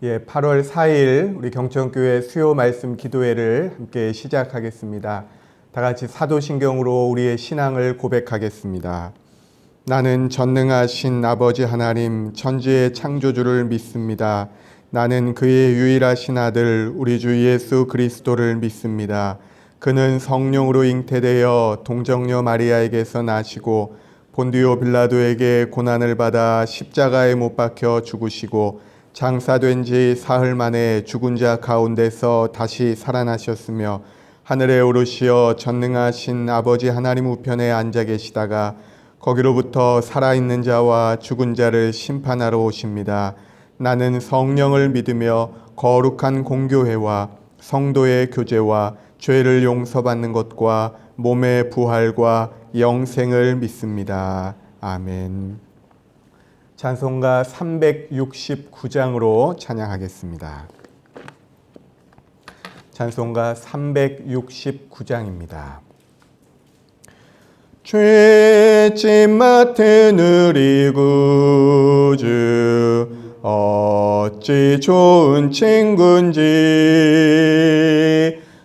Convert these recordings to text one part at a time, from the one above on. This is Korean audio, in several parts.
8월 4일 우리 경천교회 수요 말씀 기도회를 함께 시작하겠습니다. 다 같이 사도신경으로 우리의 신앙을 고백하겠습니다. 나는 전능하신 아버지 하나님 천지의 창조주를 믿습니다. 나는 그의 유일하신 아들 우리 주 예수 그리스도를 믿습니다. 그는 성령으로 잉태되어 동정녀 마리아에게서 나시고 본디오 빌라도에게 고난을 받아 십자가에 못 박혀 죽으시고 장사된 지 사흘 만에 죽은 자 가운데서 다시 살아나셨으며 하늘에 오르시어 전능하신 아버지 하나님 우편에 앉아 계시다가 거기로부터 살아있는 자와 죽은 자를 심판하러 오십니다. 나는 성령을 믿으며 거룩한 공교회와 성도의 교제와 죄를 용서받는 것과 몸의 부활과 영생을 믿습니다. 아멘. 찬송가 369장으로 찬양하겠습니다. 찬송가 369장입니다. 죄짐 맡은 우리 구주 어찌 좋은 친구인지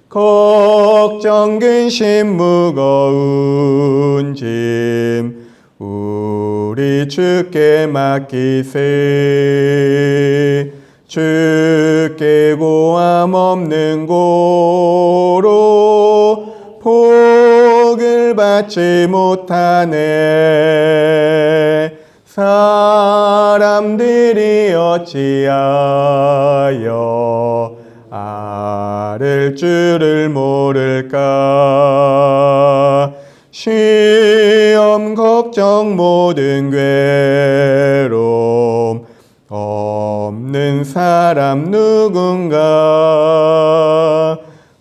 걱정 근심 무거운 짐 우리 주께 맡기세. 주께 고함 없는 고로 복을 받지 못하네. 사람들이 어찌하여 아를 줄을 모를까. 시험 걱정 모든 괴로움 없는 사람 누군가.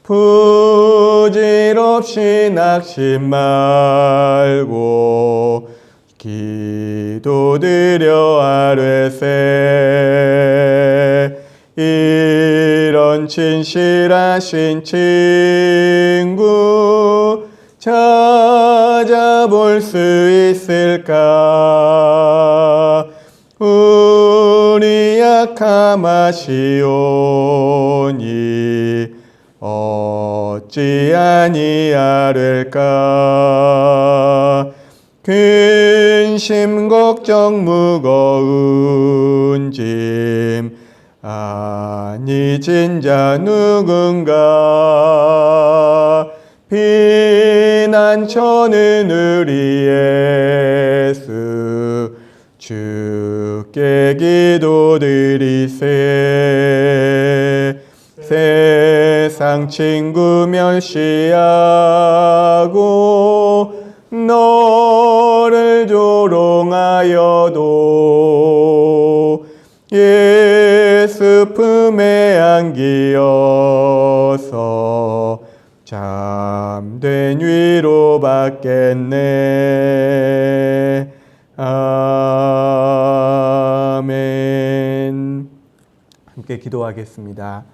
부질없이 낙심 말고 기도드려 아뢰세. 이런 진실하신 친구 찾아볼 수 있을까. 우리 약함 아시오니 어찌 아니하릴까. 근심 걱정 무거운 짐 아니 진자 누군가. 피난처는 우리 예수 주께 기도드리세. 세상 친구 멸시하고 너를 조롱하여도 예수 품에 안기어서 참된 위로 받겠네. 아멘. 함께 기도하겠습니다.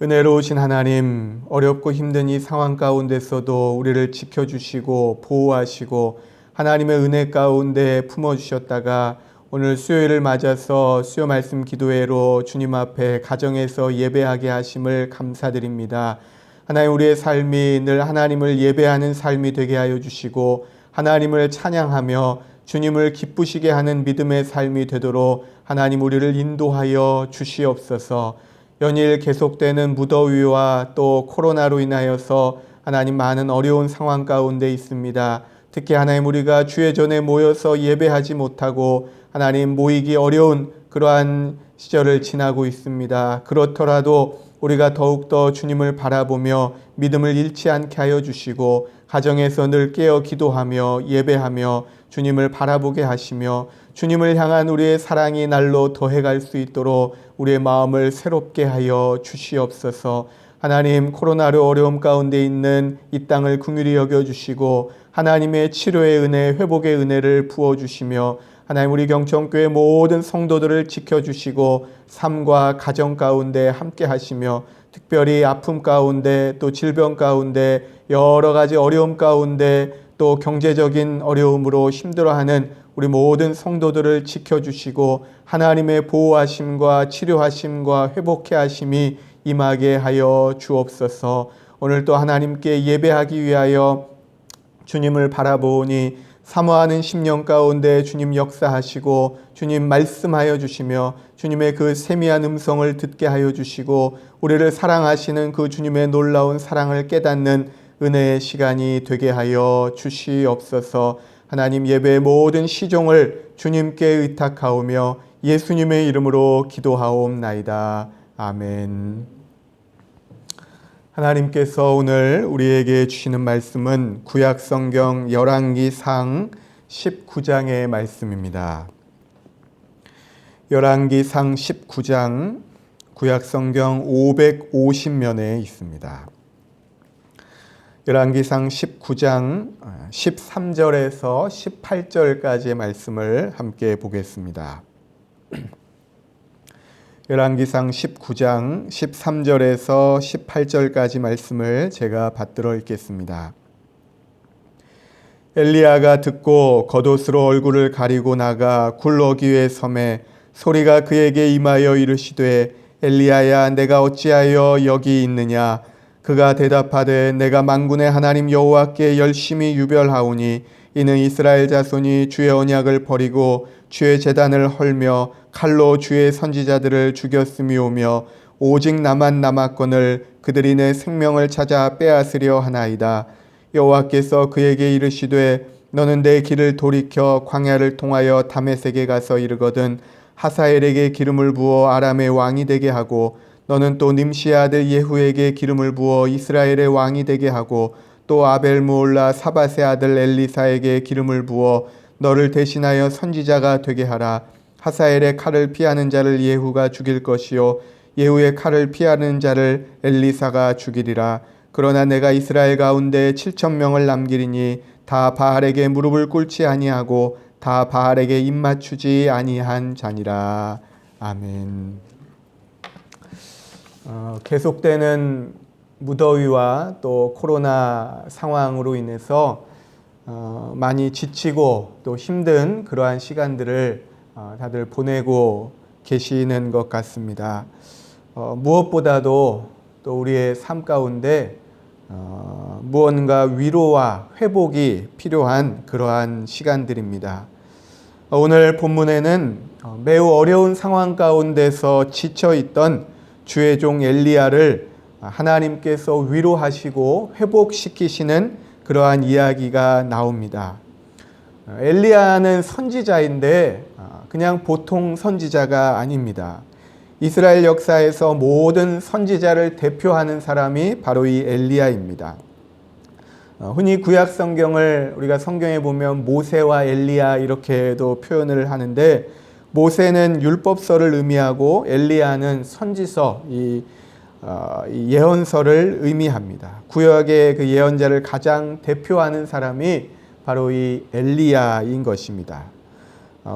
은혜로우신 하나님, 어렵고 힘든 이 상황 가운데서도 우리를 지켜주시고 보호하시고 하나님의 은혜 가운데 품어주셨다가 오늘 수요일을 맞아서 수요 말씀 기도회로 주님 앞에 가정에서 예배하게 하심을 감사드립니다. 하나님, 우리의 삶이 늘 하나님을 예배하는 삶이 되게 하여 주시고 하나님을 찬양하며 주님을 기쁘시게 하는 믿음의 삶이 되도록 하나님 우리를 인도하여 주시옵소서. 연일 계속되는 무더위와 또 코로나로 인하여서 하나님 많은 어려운 상황 가운데 있습니다. 특히 하나님 우리가 주의 전에 모여서 예배하지 못하고 하나님 모이기 어려운 그러한 시절을 지나고 있습니다. 그렇더라도 우리가 더욱더 주님을 바라보며 믿음을 잃지 않게 하여 주시고 가정에서 늘 깨어 기도하며 예배하며 주님을 바라보게 하시며 주님을 향한 우리의 사랑이 날로 더해갈 수 있도록 우리의 마음을 새롭게 하여 주시옵소서. 하나님, 코로나로 어려움 가운데 있는 이 땅을 긍휼히 여겨주시고 하나님의 치료의 은혜, 회복의 은혜를 부어주시며 하나님 우리 경천교회 모든 성도들을 지켜주시고 삶과 가정 가운데 함께 하시며 특별히 아픔 가운데 또 질병 가운데 여러 가지 어려움 가운데 또 경제적인 어려움으로 힘들어하는 우리 모든 성도들을 지켜주시고 하나님의 보호하심과 치료하심과 회복해 하심이 임하게 하여 주옵소서. 오늘 또 하나님께 예배하기 위하여 주님을 바라보니 사모하는 심령 가운데 주님 역사하시고 주님 말씀하여 주시며 주님의 그 세미한 음성을 듣게 하여 주시고 우리를 사랑하시는 그 주님의 놀라운 사랑을 깨닫는 은혜의 시간이 되게 하여 주시옵소서. 하나님, 예배의 모든 시종을 주님께 의탁하오며 예수님의 이름으로 기도하옵나이다. 아멘. 하나님께서 오늘 우리에게 주시는 말씀은 구약성경 열왕기상 19장의 말씀입니다. 열왕기상 19장 구약성경 550면에 있습니다. 열왕기상 19장 13절에서 18절까지의 말씀을 함께 보겠습니다. 열왕기상 19장 13절에서 18절까지 말씀을 제가 받들어 읽겠습니다. 엘리야가 듣고 겉옷으로 얼굴을 가리고 나가 굴러기의 섬에 소리가 그에게 임하여 이르시되 엘리야야 내가 어찌하여 여기 있느냐. 그가 대답하되 내가 만군의 하나님 여호와께 열심히 유별하오니 이는 이스라엘 자손이 주의 언약을 버리고 주의 제단을 헐며 칼로 주의 선지자들을 죽였음이오며 오직 나만 남았거늘 그들이 내 생명을 찾아 빼앗으려 하나이다. 여호와께서 그에게 이르시되 너는 내 길을 돌이켜 광야를 통하여 다메섹에 가서 이르거든 하사엘에게 기름을 부어 아람의 왕이 되게 하고 너는 또 nim시의 아들 예후에게 기름을 부어 이스라엘의 왕이 되게 하고 또 아벨무올라 사밧의 아들 엘리사에게 기름을 부어 너를 대신하여 선지자가 되게 하라. 하사엘의 칼을 피하는 자를 예후가 죽일 것이요 예후의 칼을 피하는 자를 엘리사가 죽이리라. 그러나 내가 이스라엘 가운데 7,000명을 남기리니 다 바알에게 무릎을 꿇지 아니하고 다 바알에게 입맞추지 아니한 자니라. 아멘. 계속되는 무더위와 또 코로나 상황으로 인해서 많이 지치고 또 힘든 그러한 시간들을 다들 보내고 계시는 것 같습니다. 무엇보다도 또 우리의 삶 가운데 무언가 위로와 회복이 필요한 그러한 시간들입니다. 오늘 본문에는 매우 어려운 상황 가운데서 지쳐있던 주의 종 엘리야를 하나님께서 위로하시고 회복시키시는 그러한 이야기가 나옵니다. 엘리야는 선지자인데 그냥 보통 선지자가 아닙니다. 이스라엘 역사에서 모든 선지자를 대표하는 사람이 바로 이 엘리야입니다. 흔히 구약 성경을 우리가 성경에 보면 모세와 엘리야 이렇게도 표현을 하는데 모세는 율법서를 의미하고 엘리야는 선지서, 이 예언서를 의미합니다. 구약의 그 예언자를 가장 대표하는 사람이 바로 이 엘리야인 것입니다.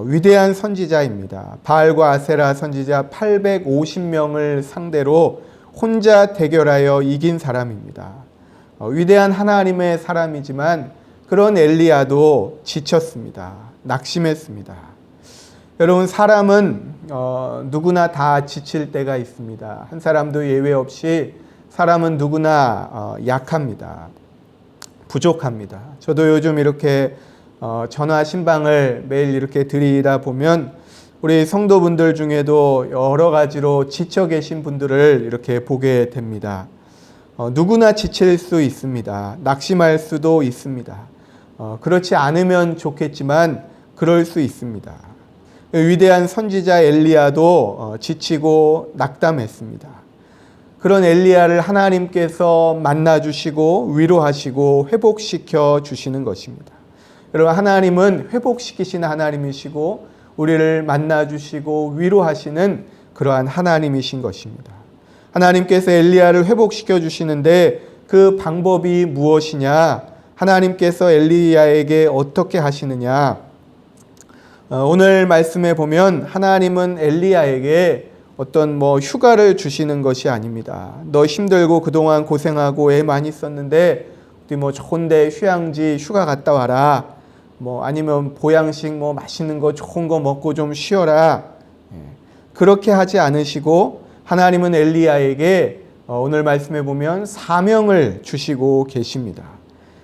위대한 선지자입니다. 바알과 아세라 선지자 850명을 상대로 혼자 대결하여 이긴 사람입니다. 위대한 하나님의 사람이지만 그런 엘리야도 지쳤습니다. 낙심했습니다. 여러분, 사람은 누구나 다 지칠 때가 있습니다. 한 사람도 예외 없이 사람은 누구나 약합니다. 부족합니다. 저도 요즘 이렇게 전화 신방을 매일 이렇게 드리다 보면 우리 성도분들 중에도 여러 가지로 지쳐 계신 분들을 이렇게 보게 됩니다. 누구나 지칠 수 있습니다. 낙심할 수도 있습니다. 그렇지 않으면 좋겠지만 그럴 수 있습니다. 위대한 선지자 엘리야도 지치고 낙담했습니다. 그런 엘리야를 하나님께서 만나주시고 위로하시고 회복시켜 주시는 것입니다. 여러분, 하나님은 회복시키시는 하나님이시고 우리를 만나주시고 위로하시는 그러한 하나님이신 것입니다. 하나님께서 엘리야를 회복시켜 주시는데 그 방법이 무엇이냐? 하나님께서 엘리야에게 어떻게 하시느냐? 오늘 말씀에 보면 하나님은 엘리야에게 어떤 휴가를 주시는 것이 아닙니다. 너 힘들고 그동안 고생하고 애 많이 썼는데 어디 좋은데 휴양지 휴가 갔다 와라. 아니면 보양식 맛있는 거 좋은 거 먹고 좀 쉬어라. 그렇게 하지 않으시고 하나님은 엘리야에게 오늘 말씀해 보면 사명을 주시고 계십니다.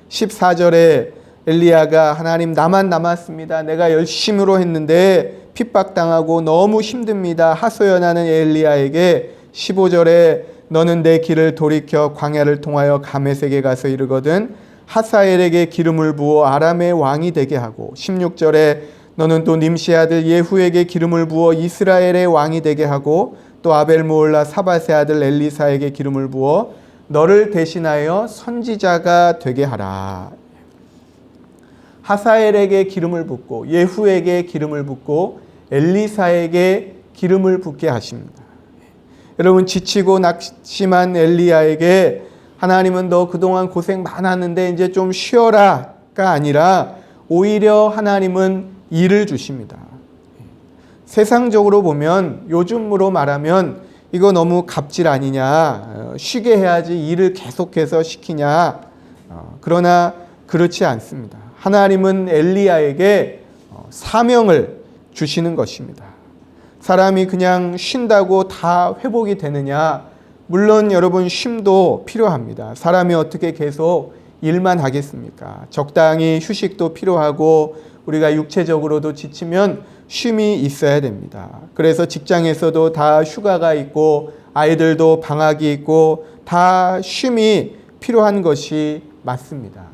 14절에 엘리야가 하나님 나만 남았습니다. 내가 열심으로 했는데 핍박당하고 너무 힘듭니다. 하소연하는 엘리야에게 15절에 너는 내 길을 돌이켜 광야를 통하여 가메섹에 가서 이르거든 하사엘에게 기름을 부어 아람의 왕이 되게 하고 16절에 너는 또 님시 아들 예후에게 기름을 부어 이스라엘의 왕이 되게 하고 또 아벨므올라 사밧의 아들 엘리사에게 기름을 부어 너를 대신하여 선지자가 되게 하라. 하사엘에게 기름을 붓고 예후에게 기름을 붓고 엘리사에게 기름을 붓게 하십니다. 여러분 지치고 낙심한 엘리야에게 하나님은 너 그동안 고생 많았는데 이제 좀 쉬어라가 아니라 오히려 하나님은 일을 주십니다. 세상적으로 보면 요즘으로 말하면 이거 너무 갑질 아니냐, 쉬게 해야지 일을 계속해서 시키냐. 그러나 그렇지 않습니다. 하나님은 엘리야에게 사명을 주시는 것입니다. 사람이 그냥 쉰다고 다 회복이 되느냐? 물론 여러분 쉼도 필요합니다. 사람이 어떻게 계속 일만 하겠습니까? 적당히 휴식도 필요하고 우리가 육체적으로도 지치면 쉼이 있어야 됩니다. 그래서 직장에서도 다 휴가가 있고 아이들도 방학이 있고 다 쉼이 필요한 것이 맞습니다.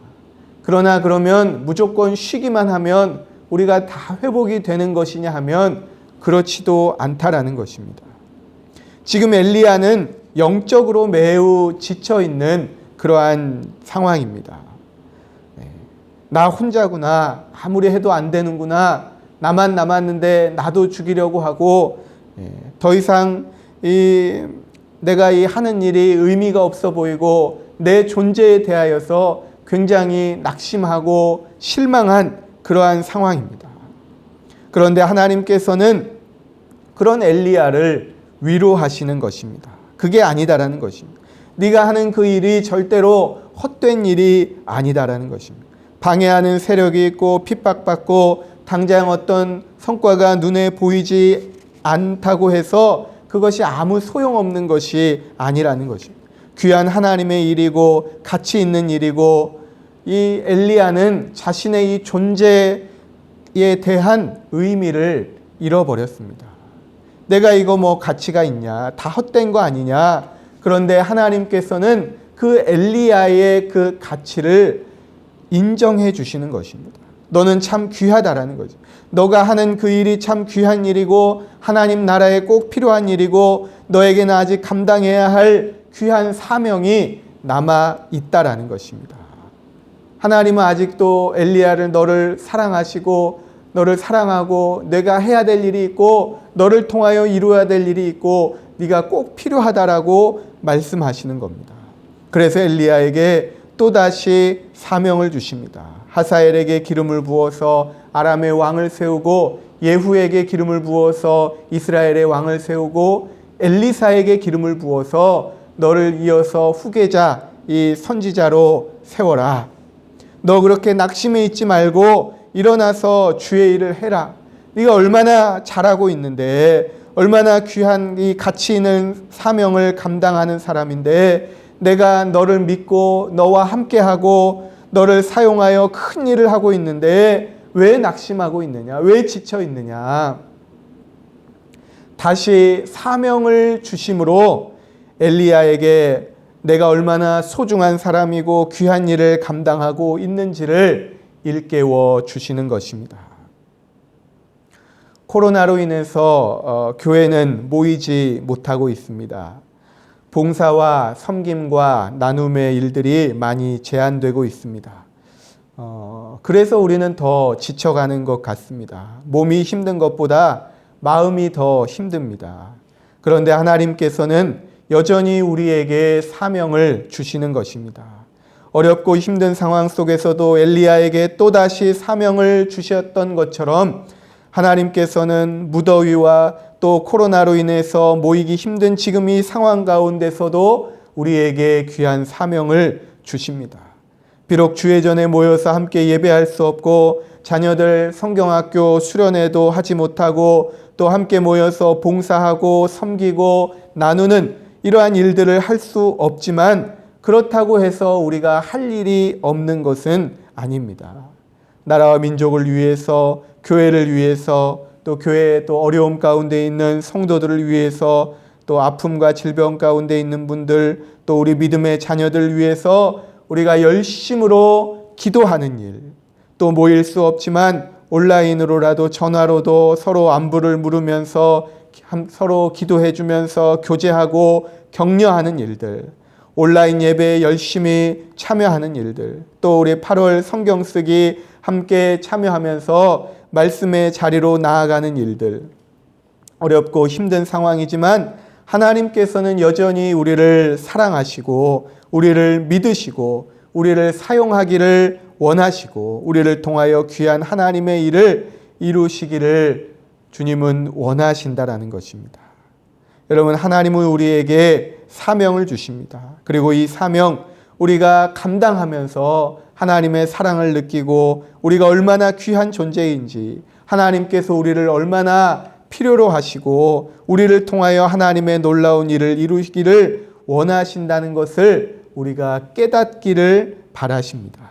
그러나 그러면 무조건 쉬기만 하면 우리가 다 회복이 되는 것이냐 하면 그렇지도 않다라는 것입니다. 지금 엘리야는 영적으로 매우 지쳐있는 그러한 상황입니다. 나 혼자구나, 아무리 해도 안 되는구나, 나만 남았는데 나도 죽이려고 하고 더 이상 내가 하는 일이 의미가 없어 보이고 내 존재에 대하여서 굉장히 낙심하고 실망한 그러한 상황입니다. 그런데 하나님께서는 그런 엘리야를 위로하시는 것입니다. 그게 아니다라는 것입니다. 네가 하는 그 일이 절대로 헛된 일이 아니다라는 것입니다. 방해하는 세력이 있고 핍박받고 당장 어떤 성과가 눈에 보이지 않다고 해서 그것이 아무 소용없는 것이 아니라는 것입니다. 귀한 하나님의 일이고 가치 있는 일이고 이 엘리야는 자신의 이 존재에 대한 의미를 잃어버렸습니다. 내가 이거 뭐 가치가 있냐? 다 헛된 거 아니냐? 그런데 하나님께서는 그 엘리야의 그 가치를 인정해 주시는 것입니다. 너는 참 귀하다라는 거죠. 너가 하는 그 일이 참 귀한 일이고 하나님 나라에 꼭 필요한 일이고 너에게는 아직 감당해야 할 귀한 사명이 남아 있다라는 것입니다. 하나님은 아직도 엘리야를 너를 사랑하시고 너를 사랑하고 내가 해야 될 일이 있고 너를 통하여 이루어야 될 일이 있고 네가 꼭 필요하다라고 말씀하시는 겁니다. 그래서 엘리야에게 또다시 사명을 주십니다. 하사엘에게 기름을 부어서 아람의 왕을 세우고 예후에게 기름을 부어서 이스라엘의 왕을 세우고 엘리사에게 기름을 부어서 너를 이어서 후계자 이 선지자로 세워라. 너 그렇게 낙심해 있지 말고 일어나서 주의 일을 해라. 네가 얼마나 잘하고 있는데 얼마나 귀한 이 가치 있는 사명을 감당하는 사람인데 내가 너를 믿고 너와 함께하고 너를 사용하여 큰 일을 하고 있는데 왜 낙심하고 있느냐? 왜 지쳐 있느냐? 다시 사명을 주심으로 엘리야에게 내가 얼마나 소중한 사람이고 귀한 일을 감당하고 있는지를 일깨워 주시는 것입니다. 코로나로 인해서 교회는 모이지 못하고 있습니다. 봉사와 섬김과 나눔의 일들이 많이 제한되고 있습니다. 그래서 우리는 더 지쳐가는 것 같습니다. 몸이 힘든 것보다 마음이 더 힘듭니다. 그런데 하나님께서는 여전히 우리에게 사명을 주시는 것입니다. 어렵고 힘든 상황 속에서도 엘리야에게 또다시 사명을 주셨던 것처럼 하나님께서는 무더위와 또 코로나로 인해서 모이기 힘든 지금 이 상황 가운데서도 우리에게 귀한 사명을 주십니다. 비록 주회전에 모여서 함께 예배할 수 없고 자녀들 성경학교 수련회도 하지 못하고 또 함께 모여서 봉사하고 섬기고 나누는 이러한 일들을 할 수 없지만 그렇다고 해서 우리가 할 일이 없는 것은 아닙니다. 나라와 민족을 위해서, 교회를 위해서, 또 교회의 또 어려움 가운데 있는 성도들을 위해서, 또 아픔과 질병 가운데 있는 분들, 또 우리 믿음의 자녀들 위해서 우리가 열심으로 기도하는 일, 또 모일 수 없지만 온라인으로라도 전화로도 서로 안부를 물으면서 서로 기도해 주면서 교제하고 격려하는 일들, 온라인 예배에 열심히 참여하는 일들, 또 우리 8월 성경 쓰기 함께 참여하면서 말씀의 자리로 나아가는 일들, 어렵고 힘든 상황이지만 하나님께서는 여전히 우리를 사랑하시고 우리를 믿으시고 우리를 사용하기를 원하시고 우리를 통하여 귀한 하나님의 일을 이루시기를 주님은 원하신다라는 것입니다. 여러분, 하나님은 우리에게 사명을 주십니다. 그리고 이 사명 우리가 감당하면서 하나님의 사랑을 느끼고 우리가 얼마나 귀한 존재인지, 하나님께서 우리를 얼마나 필요로 하시고 우리를 통하여 하나님의 놀라운 일을 이루시기를 원하신다는 것을 우리가 깨닫기를 바라십니다.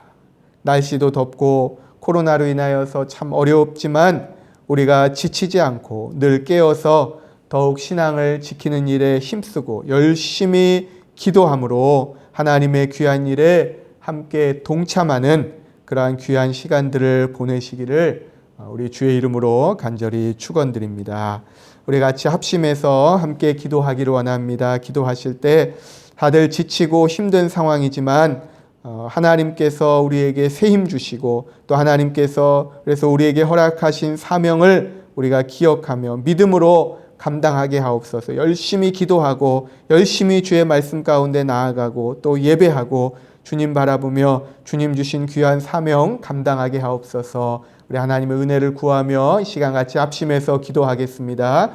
날씨도 덥고 코로나로 인하여서 참 어렵지만 우리가 지치지 않고 늘 깨어서 더욱 신앙을 지키는 일에 힘쓰고 열심히 기도함으로 하나님의 귀한 일에 함께 동참하는 그러한 귀한 시간들을 보내시기를 우리 주의 이름으로 간절히 축원드립니다. 우리 같이 합심해서 함께 기도하기를 원합니다. 기도하실 때 다들 지치고 힘든 상황이지만 하나님께서 우리에게 새 힘 주시고 또 하나님께서 그래서 우리에게 허락하신 사명을 우리가 기억하며 믿음으로 감당하게 하옵소서. 열심히 기도하고 열심히 주의 말씀 가운데 나아가고 또 예배하고 주님 바라보며 주님 주신 귀한 사명 감당하게 하옵소서. 우리 하나님의 은혜를 구하며 이 시간 같이 합심해서 기도하겠습니다.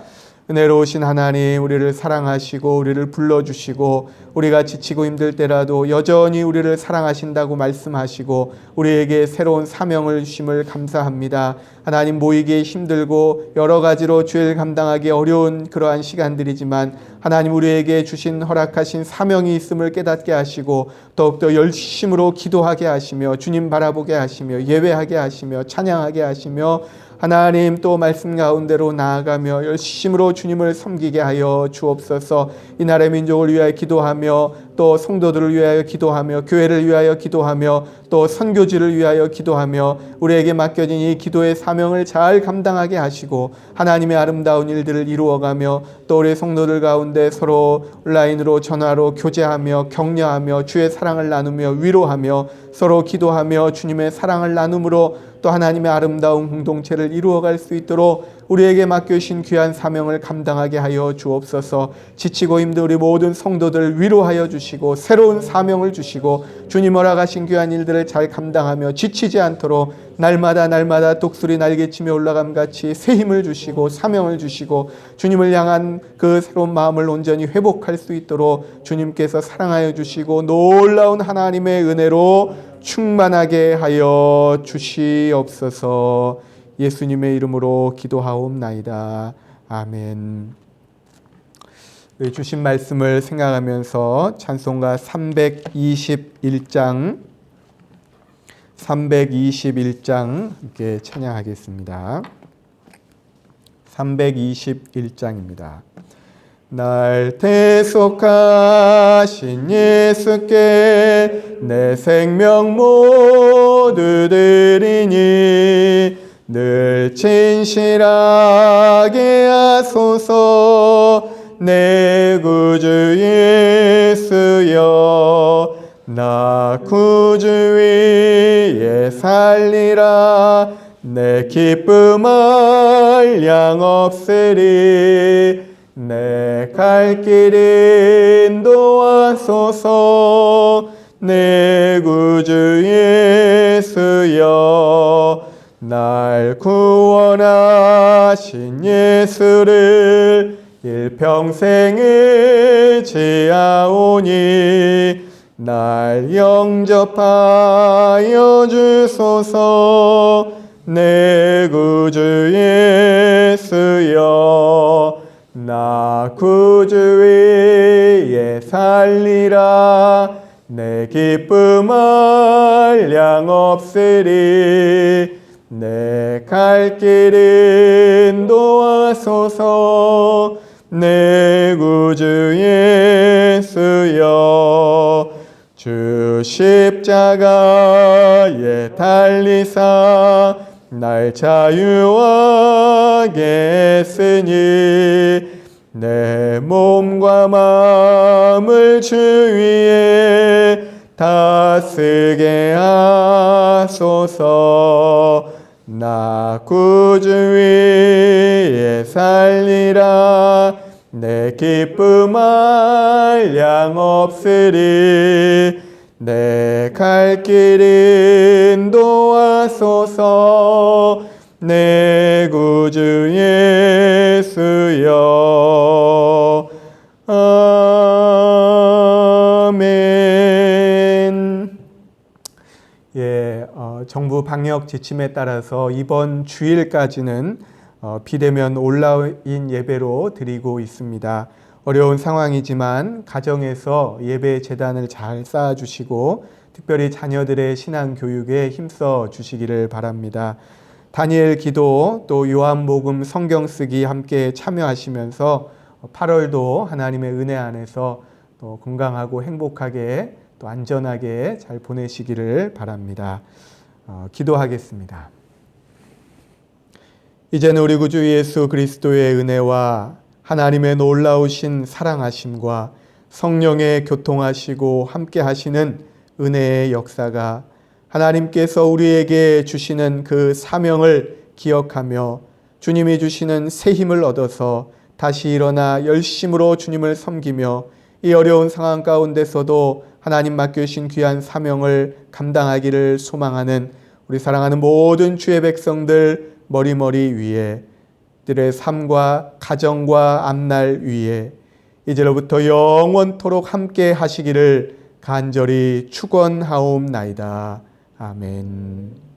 은혜로우신 하나님, 우리를 사랑하시고 우리를 불러주시고 우리가 지치고 힘들 때라도 여전히 우리를 사랑하신다고 말씀하시고 우리에게 새로운 사명을 주심을 감사합니다. 하나님, 모이기에 힘들고 여러 가지로 죄를 감당하기 어려운 그러한 시간들이지만 하나님, 우리에게 주신 허락하신 사명이 있음을 깨닫게 하시고 더욱더 열심으로 기도하게 하시며 주님 바라보게 하시며 예배하게 하시며 찬양하게 하시며 하나님 또 말씀 가운데로 나아가며 열심으로 주님을 섬기게 하여 주옵소서. 이 나라의 민족을 위하여 기도하며 또 성도들을 위하여 기도하며 교회를 위하여 기도하며 또 선교지를 위하여 기도하며 우리에게 맡겨진 이 기도의 사명을 잘 감당하게 하시고 하나님의 아름다운 일들을 이루어가며 또 우리 성도들 가운데 서로 온라인으로 전화로 교제하며 격려하며 주의 사랑을 나누며 위로하며 서로 기도하며 주님의 사랑을 나눔으로 또 하나님의 아름다운 공동체를 이루어갈 수 있도록 우리에게 맡겨주신 귀한 사명을 감당하게 하여 주옵소서. 지치고 힘든 우리 모든 성도들 위로하여 주시고 새로운 사명을 주시고 주님 허락하신 귀한 일들을 잘 감당하며 지치지 않도록 날마다 독수리 날개치며 올라감같이 새 힘을 주시고 사명을 주시고 주님을 향한 그 새로운 마음을 온전히 회복할 수 있도록 주님께서 사랑하여 주시고 놀라운 하나님의 은혜로 충만하게 하여 주시옵소서. 예수님의 이름으로 기도하옵나이다. 아멘. 주신 말씀을 생각하면서 찬송가 321장 함께 찬양하겠습니다. 321장입니다. 날 대속하신 예수께 내 생명 모두 드리니 늘 진실하게 하소서. 내 구주 예수여, 나 구주 위에 살리라. 내 기쁨을 양 없으리. 내 갈 길 인도하소서. 내 구주 예수여, 날 구원하신 예수를 일평생을 지하오니 날 영접하여 주소서. 내 구주 예수여 나 구주 위에 살리라 내 기쁨 한량 없으리 내 갈 길 인도하소서 내 구주 예수여 주 십자가에 달리사 날 자유하게 했으니 내 몸과 마음을 주 위에 다쓰게 하소서 나 구주 위에 살리라 내 기쁨 한량 없으리 내 갈 길 인도하소서 내 구주 예수여 아멘. 정부 방역 지침에 따라서 이번 주일까지는 비대면 온라인 예배로 드리고 있습니다. 어려운 상황이지만 가정에서 예배 재단을 잘 쌓아주시고 특별히 자녀들의 신앙 교육에 힘써 주시기를 바랍니다. 다니엘 기도 또 요한복음 성경 쓰기 함께 참여하시면서 8월도 하나님의 은혜 안에서 또 건강하고 행복하게 또 안전하게 잘 보내시기를 바랍니다. 기도하겠습니다. 이제는 우리 구주 예수 그리스도의 은혜와 하나님의 놀라우신 사랑하심과 성령의 교통하시고 함께 하시는 은혜의 역사가 하나님께서 우리에게 주시는 그 사명을 기억하며 주님이 주시는 새 힘을 얻어서 다시 일어나 열심으로 주님을 섬기며 이 어려운 상황 가운데서도 하나님 맡겨주신 귀한 사명을 감당하기를 소망하는 우리 사랑하는 모든 주의 백성들 머리머리 위에 들의 삶과 가정과 앞날 위에 이제로부터 영원토록 함께 하시기를 간절히 축원하옵나이다. 아멘.